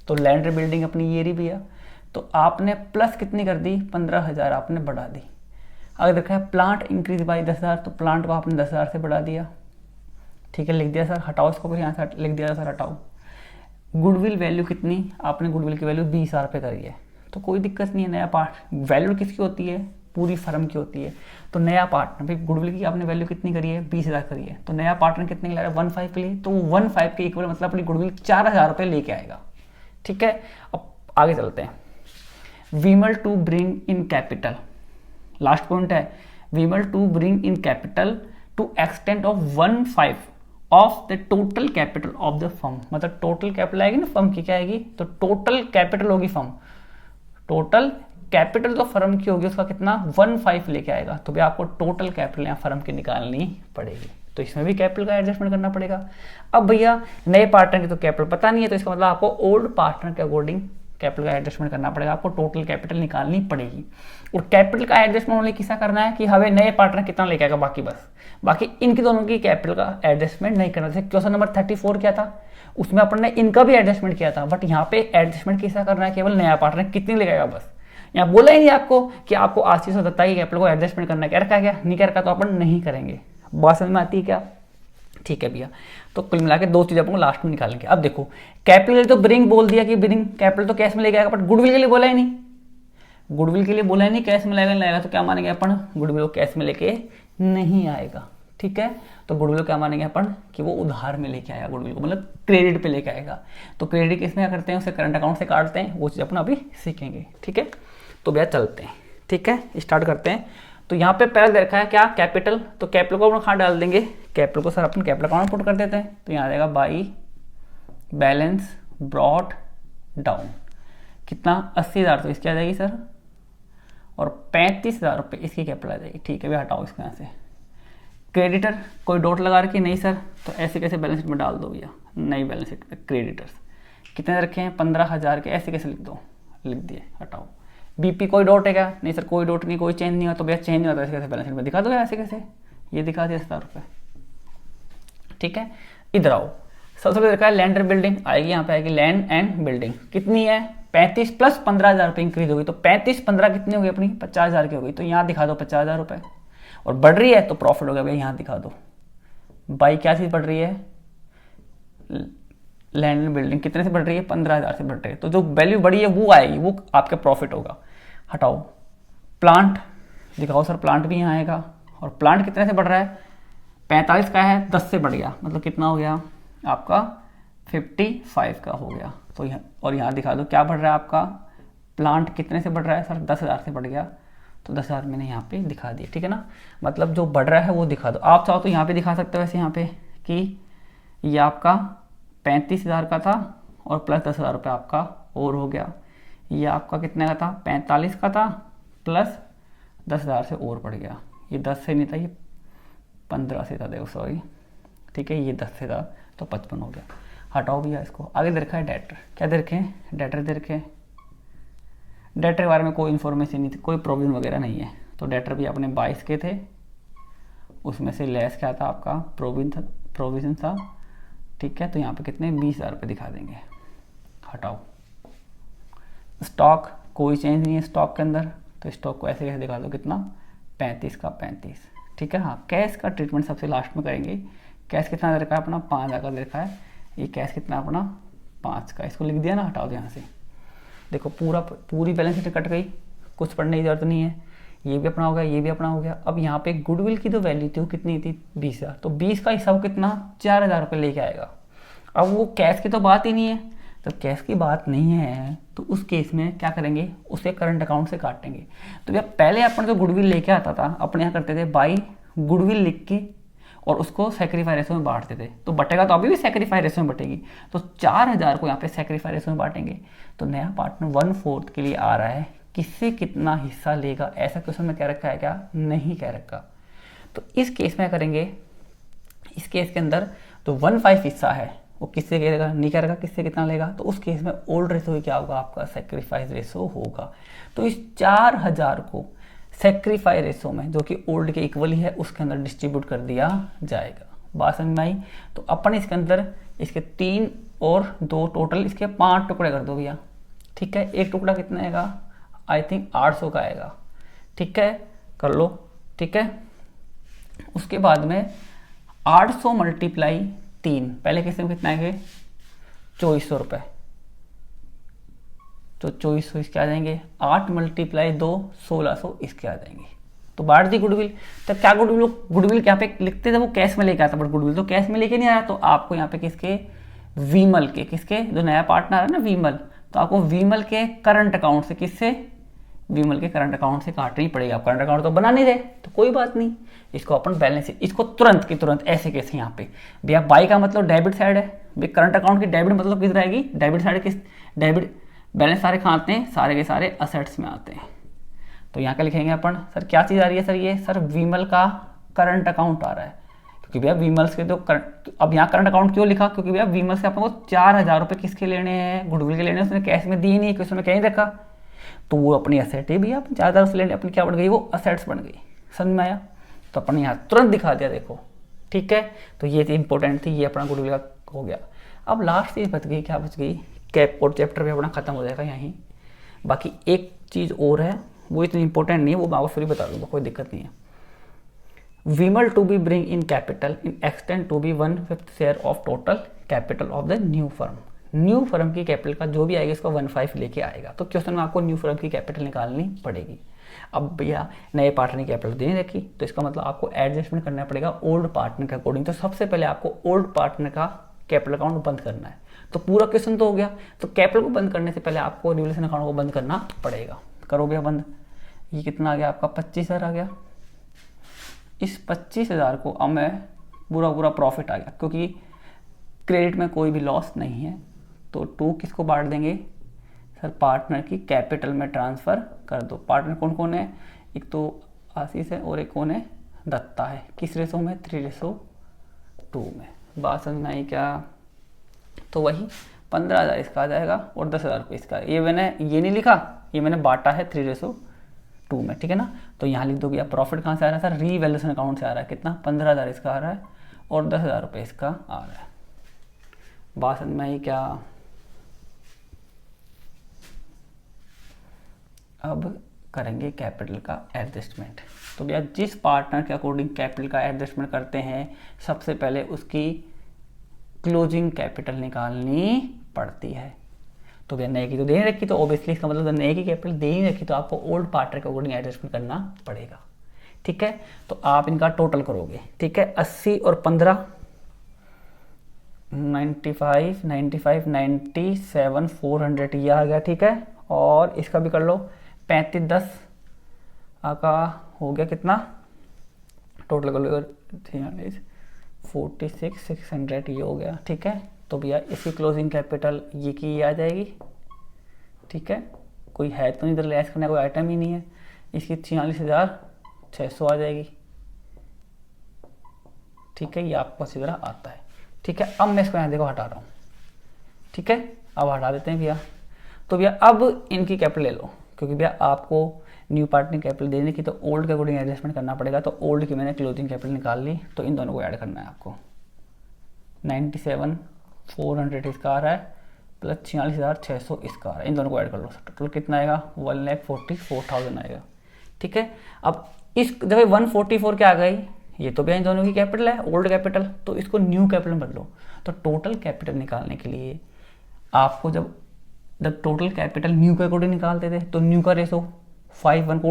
तो लैंड एंड बिल्डिंग अपनी ये रही भैया, तो आपने प्लस कितनी कर दी, 15,000 आपने बढ़ा दी। अगर देखा है प्लांट इंक्रीज बाय 10,000, तो प्लांट को आपने 10,000 से बढ़ा दिया, ठीक है, लिख दिया सर, हटाओ इसको, फिर यहाँ से लिख दिया सर हटाओ। गुडविल वैल्यू कितनी, आपने गुडविल की वैल्यू 20,000 पे करी है, तो कोई दिक्कत नहीं है। नया पार्ट वैल्यू किसकी होती है, पूरी फर्म की होती है। तो नया पार्टनर भाई गुडविल की आपने वैल्यू कितनी करी है, 20,000 करी है, तो नया पार्टनर कितने का ला रहा है, 15 के लिए, तो 15 के इक्वल मतलब अपनी गुडविल 4,000 रुपये लेके आएगा, ठीक है। अब आगे चलते हैं। Vimal to bring in capital, last point है, Vimal to bring in capital to extent of 1/5 of the total capital of the firm. मतलब टोटल कैपिटल आएगी ना फर्म की, क्या आएगी, तो टोटल कैपिटल होगी फर्म, टोटल कैपिटल तो फर्म की होगी उसका कितना, 1/5 लेके आएगा। तो भी आपको टोटल कैपिटल यहाँ फर्म की निकालनी पड़ेगी, तो इसमें भी कैपिटल का एडजस्टमेंट करना पड़ेगा। अब भैया नए पार्टनर की तो कैपिटल पता नहीं है, तो इसका मतलब आपको ओल्ड पार्टनर के अकॉर्डिंग कैपिटल का एडजस्टमेंट करना पड़ेगा, आपको टोटल कैपिटल निकालनी पड़ेगी। और कैपिटल का एडजस्टमेंट ओनली किसा करना है कि हमें नए पार्टनर कितना लेके आएगा, बाकी इनकी दोनों की कैपिटल का एडजस्टमेंट नहीं करना। जैसे क्वेश्चन नंबर 34 क्या था, उसमें अपन ने इनका भी एडजस्टमेंट किया था, बट यहाँ पे एडजस्टमेंट किसा करना है, केवल नया पार्टनर कितनी लेके आएगा बस। यहाँ बोला ही नहीं आपको कि आपको आशीष और दत्ता की कैपिटल को एडजस्टमेंट करना है, क्या रखा क्या नहीं क्या रखा, तो अपन नहीं करेंगे। बात समझ में आती है क्या, ठीक है भैया। तो कुल मिला के 2 चीज़ अपन लास्ट में निकालेंगे। अब देखो कैपिटल के लिए तो ब्रिंग बोल दिया कि ब्रिंग कैपिटल तो कैश में लेके आएगा, बट गुडविल के लिए बोला ही नहीं, गुडविल के लिए बोला ही नहीं कैश में लाएगा, तो क्या मानेंगे अपन, गुडविल को कैश में लेके नहीं आएगा, ठीक है। तो गुडविल को क्या मानेंगे अपन कि वो उधार में लेके आएगा, गुडविल को मतलब क्रेडिट पे लेके आएगा। तो क्रेडिट किसमें क्या करते हैं, उसे करंट अकाउंट से काटते हैं, वो चीज़ अपन अभी सीखेंगे, ठीक है। तो भैया चलते हैं, ठीक है, स्टार्ट करते हैं। तो यहाँ पे पहले दे रखा है क्या, कैपिटल, तो कैपिटल को अपन कहाँ डाल देंगे, कैपिटल को सर अपन कैपिटल अकाउंट पुट कर देते हैं। तो यहाँ आ जाएगा बाई बैलेंस ब्रॉट डाउन, कितना 80,000, तो इसकी आ जाएगी सर, और 35,000 रुपये इसकी कैपिटल आ जाएगी, ठीक है भैया, हटाओ इसको यहाँ से। क्रेडिटर कोई डॉट लगा रखी नहीं सर, तो ऐसे कैसे बैलेंस शीट में डाल दो भैया, नई बैलेंस शीट में क्रेडिटर्स कितने रखे हैं, 15,000 के, ऐसे कैसे लिख दो, लिख दिए, हटाओ। बीपी कोई डॉट है क्या, नहीं सर कोई डॉट नहीं, कोई चेंज नहीं हुआ, तो भैया चेंज नहीं होता, ऐसे कैसे बैलेंस शीट में दिखा दो, ऐसे कैसे, ये दिखा दिया 70,000 रुपये, ठीक है। इधर आओ, सबसे पहले देखा है लैंड एंड बिल्डिंग आएगी, यहाँ पे आएगी लैंड एंड बिल्डिंग, कितनी है 35 प्लस 15,000 रुपये इंक्रीज होगी, तो 35-15 कितनी होगी अपनी 50,000 की होगी, तो यहाँ दिखा दो 50,000 रुपये। और बढ़ रही है तो प्रॉफिट हो गया भैया, यहाँ दिखा दो। बाई क्या चीज़ बढ़ रही है, लैंड एंड बिल्डिंग कितने से बढ़ रही है, 15,000 से बढ़ रही है, तो जो वैल्यू बढ़ी है वो आएगी, वो आपका प्रॉफिट होगा। हटाओ। प्लांट दिखाओ सर, प्लांट भी यहाँ आएगा, और प्लांट कितने से बढ़ रहा है, 45 का है, 10 से बढ़ गया, मतलब कितना हो गया आपका 55 का हो गया। तो यहाँ, और यहाँ दिखा दो क्या बढ़ रहा है आपका, प्लांट कितने से बढ़ रहा है सर, 10,000 से बढ़ गया, तो 10,000 मैंने यहाँ पे दिखा दिया, ठीक है ना। मतलब जो बढ़ रहा है वो दिखा दो, आप चाहो तो यहाँ पे दिखा सकते हो वैसे यहाँ पे कि ये आपका 35,000 का था और प्लस 10,000 रुपये आपका और हो गया। ये आपका कितने का था, 45 का था प्लस 10,000 से और बढ़ गया, ये 10 से नहीं था, ये 15 से था, देखो सॉरी, ठीक है, ये 10 से था तो 55 हो गया। हटाओ भैया इसको। आगे दे रखा है डेटर, क्या दे रखे हैं, डेटर दे रखे हैं। डेटर के बारे में कोई इन्फॉर्मेशन नहीं थी, कोई प्रोविजन वगैरह नहीं है, तो डेटर भी अपने 22 के थे, उसमें से लेस क्या था आपका प्रोविजन था, ठीक है। तो यहाँ पे कितने 20,000 रुपये दिखा देंगे। हटाओ। स्टॉक कोई चेंज नहीं है स्टॉक के अंदर, तो स्टॉक को ऐसे कैसे दिखा दो, कितना 35 का 35, ठीक है। हाँ, कैश का ट्रीटमेंट सबसे लास्ट में करेंगे। कैश कितना दे रखा है अपना 5,000 का दे रखा है, ये कैश कितना अपना 5 का, इसको लिख दिया ना, हटाओ दो यहाँ से। देखो पूरी बैलेंस शीट कट गई, कुछ पढ़ने की जरूरत नहीं है, ये भी अपना हो गया, ये भी अपना हो गया। अब यहाँ पे गुडविल की जो वैल्यू थी वो कितनी थी 20,000, तो 20 का हिस्सा वो कितना 4,000 रुपये लेके आएगा। अब वो कैश की तो बात ही नहीं है, तो कैश की बात नहीं है तो उस केस में क्या करेंगे, उसे करंट अकाउंट से काटेंगे। तो भैया पहले अपन जो गुडविल लेके आता था, अपने यहाँ करते थे बाई गुडविल लिख के और उसको सेक्रीफाई रेशो में बांटते थे, तो बटेगा तो अभी भी सेक्रीफाई रेशो में बटेगी, तो 4,000 को यहाँ पे सेक्रीफाई रेशो में बांटेंगे। तो नया पार्टनर 1/4 के लिए आ रहा है, किससे कितना हिस्सा लेगा, ऐसा क्वेश्चन में क्या रखा है, क्या नहीं कह रखा। तो इस केस में करेंगे, इस केस के अंदर तो 1/5 हिस्सा है वो किससे करेगा, नहीं करेगा, किससे कितना लेगा, तो उस केस में ओल्ड रेशो ही क्या होगा आपका, सेक्रीफाइस रेशो होगा। तो इस 4,000 को सेक्रीफाई रेशो में, जो कि ओल्ड के इक्वल ही है, उसके अंदर डिस्ट्रीब्यूट कर दिया जाएगा। बात समझ में आई। तो अपन इसके अंदर इसके 3 और 2 टोटल इसके 5 टुकड़े कर दो भैया, ठीक है। एक टुकड़ा कितना आएगा, आई थिंक 800 का आएगा, ठीक है, कर लो, ठीक है। उसके बाद में 800 मल्टीप्लाई 3, पहले किसमें कितना आएंगे 2400 रुपये, तो 2400 इसके आ जाएंगे, 8 मल्टीप्लाई 2 1600 इसके आ जाएंगे। तो बांट दी गुडविल। तो क्या गुडविल यहाँ पे लिखते थे वो कैश में लेके आता, बट गुडविल तो कैश में लेके नहीं आया, तो आपको यहाँ पे किसके, वीमल के, किसके, जो नया पार्टनर है ना वीमल, तो आपको वीमल के करंट अकाउंट से, किससे, वीमल के करंट अकाउंट से काटनी पड़ेगी। आप करंट अकाउंट तो बना नहीं रहे तो कोई बात नहीं, इसको अपन बैलेंस, इसको तुरंत की तुरंत ऐसे कैसे यहाँ पे भैया, बाई का मतलब डेबिट साइड है, भाई करंट अकाउंट की डेबिट मतलब किस रहेगी, डेबिट साइड किस, डेबिट बैलेंस सारे कहाँ आते हैं, सारे के सारे असेट्स में आते हैं। तो यहाँ क्या लिखेंगे अपन, सर क्या चीज़ आ रही है सर, ये सर वीमल का करंट अकाउंट आ रहा है, क्योंकि भैया वीमल्स के तो अब यहाँ करंट अकाउंट क्यों लिखा, क्योंकि भैया वीमल से अपन को 4,000 रुपये किसके लेने हैं, गुडविल के लेने हैं, उसने कैश में दिए नहीं, क्योंकि उसने कहीं रखा, तो वो अपनी असेट है भैया, अपन 4,000 से लेने, अपनी क्या बन गई, वो असेट्स बन गई। समझ में आया। तो अपन यहाँ तुरंत दिखा दिया, देखो, ठीक है। तो ये चीज़ इंपॉर्टेंट थी, ये अपना गुडविल का हो गया। अब लास्ट चीज़ बच गई, क्या बच गई, कैप और चैप्टर भी अपना खत्म हो जाएगा यहीं। बाकी एक चीज़ और है, वो इतनी इंपॉर्टेंट नहीं है, वो मैं आपको फिर बता दूंगा, कोई दिक्कत नहीं है। Vimal to be bring in capital in extend to be 1/5 share of total capital of the new firm. New firm की कैपिटल का जो भी आएगा इसको 1/5 लेके आएगा। तो क्वेश्चन में आपको न्यू फर्म की कैपिटल निकालनी पड़ेगी। अब भैया नए पार्टनर की कैपिटल दे रखी, तो इसका मतलब आपको एडजस्टमेंट करना पड़ेगा ओल्ड पार्टनर के अकॉर्डिंग। तो सबसे पहले आपको ओल्ड पार्टनर का कैपिटल अकाउंट बंद करना है। तो पूरा क्वेश्चन तो हो गया। तो कैपिटल को बंद करने से पहले आपको रिवोल्यूशन अकाउंट को बंद करना पड़ेगा। करो भैया बंद। ये कितना आ गया आपका 25,000 आ गया। इस 25,000 को अब मैं पूरा प्रॉफिट आ गया, क्योंकि क्रेडिट में कोई भी लॉस नहीं है। तो 2 किसको बांट देंगे सर, पार्टनर की कैपिटल में ट्रांसफ़र कर दो। पार्टनर कौन कौन है, एक तो आशीष है और एक कौन है, दत्ता है। किस रेशो में, 3:2 में। बात समझ में आई क्या। तो वही 15,000 इसका आ जाएगा और 10,000 को इसका। ये मैंने ये नहीं लिखा, ये मैंने बांटा है 3:2 में, ठीक है ना। तो यहाँ लिख दो भैया प्रॉफिट कहाँ से आ रहा है सर, रीवैल्यूएशन अकाउंट से आ रहा है। कितना, 15,000 इसका आ रहा है और 10,000 रुपये इसका आ रहा है। बात समझ में आई क्या। अब करेंगे कैपिटल का एडजस्टमेंट। तो भैया जिस पार्टनर के अकॉर्डिंग कैपिटल का एडजस्टमेंट करते हैं, सबसे पहले उसकी क्लोजिंग कैपिटल निकालनी पड़ती है। तो भैया नए की तो दे नहीं रखी, तो ऑब्वियसली इसका मतलब नए की कैपिटल दे नहीं रखी, तो आपको ओल्ड पार्टनर के अकॉर्डिंग एडजस्टमेंट करना पड़ेगा, ठीक है। तो आप इनका टोटल करोगे, ठीक है। 80 और 15 95 97 400 ये आ गया, ठीक है। और इसका भी कर लो 35 10 का हो गया कितना, टोटल कर लो 46 600 ये हो गया, ठीक है। तो भैया इसकी क्लोजिंग कैपिटल ये की आ जाएगी, ठीक है। कोई है तो नहीं इधर लेस करने का कोई आइटम ही नहीं है। इसकी 46,600 आ जाएगी। ठीक है, ये आपको अच्छी तरह आता है। ठीक है, अब मैं इसको यहाँ देखो हटा रहा हूँ। ठीक है, अब हटा देते हैं भैया। तो भैया अब इनकी कैपिटल ले लो, क्योंकि भैया आपको न्यू पार्टनर कैपिटल देने की तो ओल्ड के अकॉर्डिंग एडजस्टमेंट करना पड़ेगा। तो ओल्ड की मैंने क्लोजिंग कैपिटल निकाल ली, तो इन दोनों को ऐड करना है आपको। 97,400 इसका आ रहा है प्लस 46,600 इसका आ रहा है, इन दोनों को ऐड कर लो। टोटल कितना आएगा? 1,44,000 आएगा। ठीक है, अब इस जब 144 क्या आ गई, ये तो भैया इन दोनों की कैपिटल है, ओल्ड कैपिटल, तो इसको न्यू कैपिटल में बदलो। तो टोटल कैपिटल निकालने के लिए आपको जब टोटल कैपिटल न्यू के अकॉर्डिंग निकालते थे तो न्यू का रेशो 5 को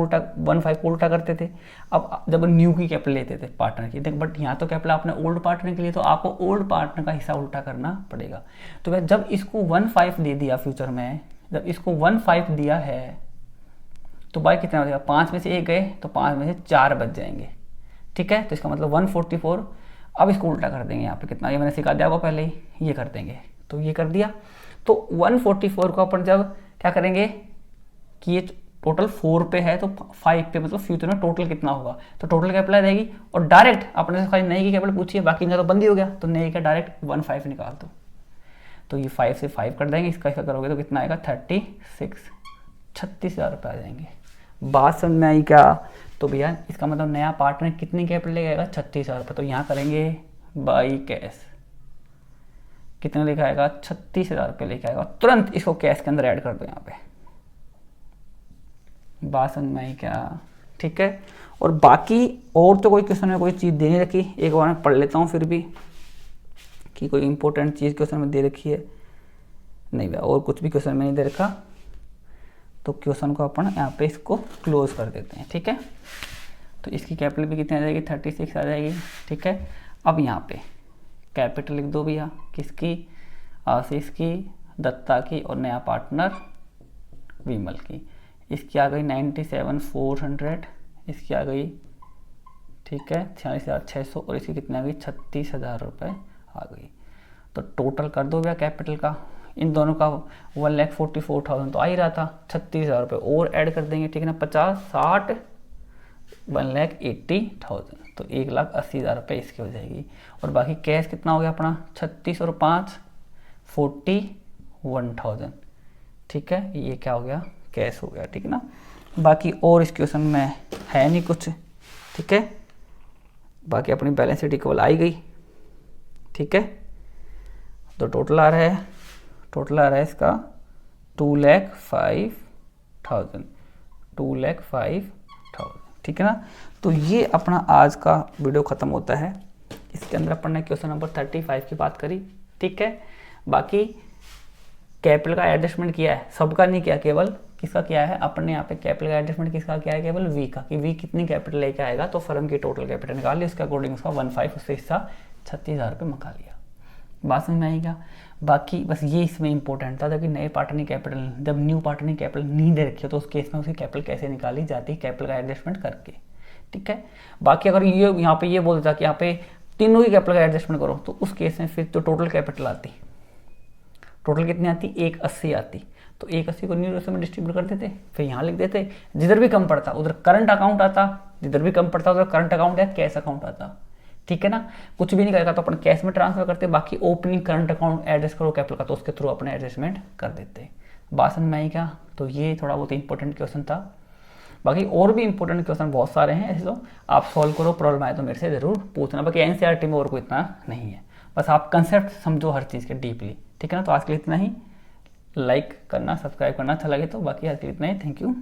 उल्टा करते थे। अब जब न्यू की कैपिटल लेते थे पार्टनर की, बट यहाँ तो कैपिटल आपने ओल्ड पार्टनर के लिए, तो आपको ओल्ड पार्टनर का हिस्सा उल्टा करना पड़ेगा। तो भाई जब इसको 1,500 दे दिया फ्यूचर में, जब इसको 1,500 दिया है तो भाई कितना हो जाएगा? 5 में से 1 गए तो 5 में से 4 बच जाएंगे। ठीक है, तो इसका मतलब 144। अब इसको उल्टा कर देंगे, यहाँ पे कितना, ये मैंने सिखा दिया आपको पहले ही, ये कर देंगे। तो ये कर दिया, तो 144 को अपन जब क्या करेंगे कि ये टोटल 4 पे है तो 5 पे, मतलब फ्यूचर में टोटल कितना होगा, तो टोटल कैपिटल रहेगी। और डायरेक्ट अपने से खाली नई की कैपिटल पूछिए, बाकी इनका तो बंद ही हो गया, तो नई का डायरेक्ट 15 निकाल दो। तो ये 5 से 5 कर देंगे, इसका करोगे तो कितना आएगा? 36,000 रुपये आ जाएंगे। बात समझ में आई क्या? तो भैया इसका मतलब नया पार्टनर कितनी कैपिटल लेके आएगा? 36,000 रुपये। तो यहाँ करेंगे बाई कैश, कितना लेके आएगा? 36,000 रुपये लेके आएगा। तुरंत इसको कैश के अंदर ऐड कर दो यहाँ पे। बात समझ में आई क्या? ठीक है, और बाकी और तो कोई क्वेश्चन में कोई चीज़ दे नहीं रखी, एक बार मैं पढ़ लेता हूँ फिर भी कि कोई इंपॉर्टेंट चीज़ क्वेश्चन में दे रखी है। नहीं भैया, और कुछ भी क्वेश्चन में नहीं दे रखा, तो क्वेश्चन को अपन यहाँ पे इसको क्लोज कर देते हैं। ठीक है, तो इसकी कैपिटल भी कितनी आ जाएगी? 36 आ जाएगी। ठीक है, अब यहाँ पे कैपिटल लिख दो भैया, किसकी? आशीष की, दत्ता की, और नया पार्टनर विमल की। इसकी आ गई 97,400, इसकी आ गई, ठीक है, 46,600, और इसकी कितनी आ गई? 36,000 रुपये आ गई। तो टोटल कर दो भैया कैपिटल का, इन दोनों का 1,44,000 तो आ ही रहा था, 36,000 रुपये और ऐड कर देंगे। ठीक है ना, 50, 60, 1,80,000, तो 1,80,000 रुपये इसकी हो जाएगी। और बाकी कैश कितना हो गया अपना? 36 और 5 41,000। ठीक है, ये क्या हो गया? कैश हो गया। ठीक है ना, बाकी और इस क्वेश्चन में है नहीं कुछ। ठीक है, बाकी अपनी बैलेंस शीट इक्वल आई गई। ठीक है, तो टोटल आ रहा है इसका 2,05,000। 2,05,000। ठीक है ना, तो ये अपना आज का वीडियो ख़त्म होता है। इसके अंदर अपन ने क्वेश्चन नंबर 35 की बात करी। ठीक है, बाकी कैपिटल का एडजस्टमेंट किया है, सबका नहीं किया, केवल किसका किया है अपन ने यहाँ पे कैपिटल का एडजस्टमेंट किसका किया है? केवल वी का, कि वी कितनी कैपिटल लेके आएगा, तो फर्म की टोटल कैपिटल निकाल ली, उसके अकॉर्डिंग उसका 1,500 उससे हिस्सा 36,000 रुपये मंगा लिया। बात समझ में आएगा? बाकी बस ये इसमें इंपॉर्टेंट था, जबकि नए पार्टनर कैपिटल, जब न्यू पार्टनर कैपिटल नहीं दे रखी हो तो उस केस में उसकी कैपिटल कैसे निकाली जाती है? कैपिटल का एडजस्टमेंट करके। ठीक है, बाकी अगर ये यहाँ पे ये बोलता कि यहाँ पे तीनों की कैपिटल का एडजस्टमेंट करो, तो उस केस में फिर तो टोटल कैपिटल आती, टोटल कितनी आती? 1,80 आती। तो 1,80 को न्यू रेशो में डिस्ट्रीब्यूट कर देते, फिर यहाँ लिख देते, जिधर भी कम पड़ता उधर करंट अकाउंट आता, जिधर भी कम पड़ता उधर करंट अकाउंट या कैश अकाउंट आता। ठीक है ना, कुछ भी नहीं करेगा तो अपन कैश में ट्रांसफर करते, बाकी ओपनिंग करंट अकाउंट एडजस्ट करो कैपिटल का, तो उसके थ्रू अपने एडजस्टमेंट कर देते। बात समझ में आई क्या? तो ये थोड़ा बहुत इंपॉर्टेंट क्वेश्चन था। बाकी और भी इंपॉर्टेंट क्वेश्चन बहुत सारे हैं, ऐसे तो आप सॉल्व करो, प्रॉब्लम आए तो मेरे से ज़रूर पूछना। बाकी एनसीईआरटी में और कोई इतना नहीं है, बस आप कंसेप्ट समझो हर चीज़ के डीपली। ठीक है ना, तो आज के लिए इतना ही। लाइक करना, सब्सक्राइब करना अच्छा लगे तो, बाकी आज के लिए इतना ही। Thank you.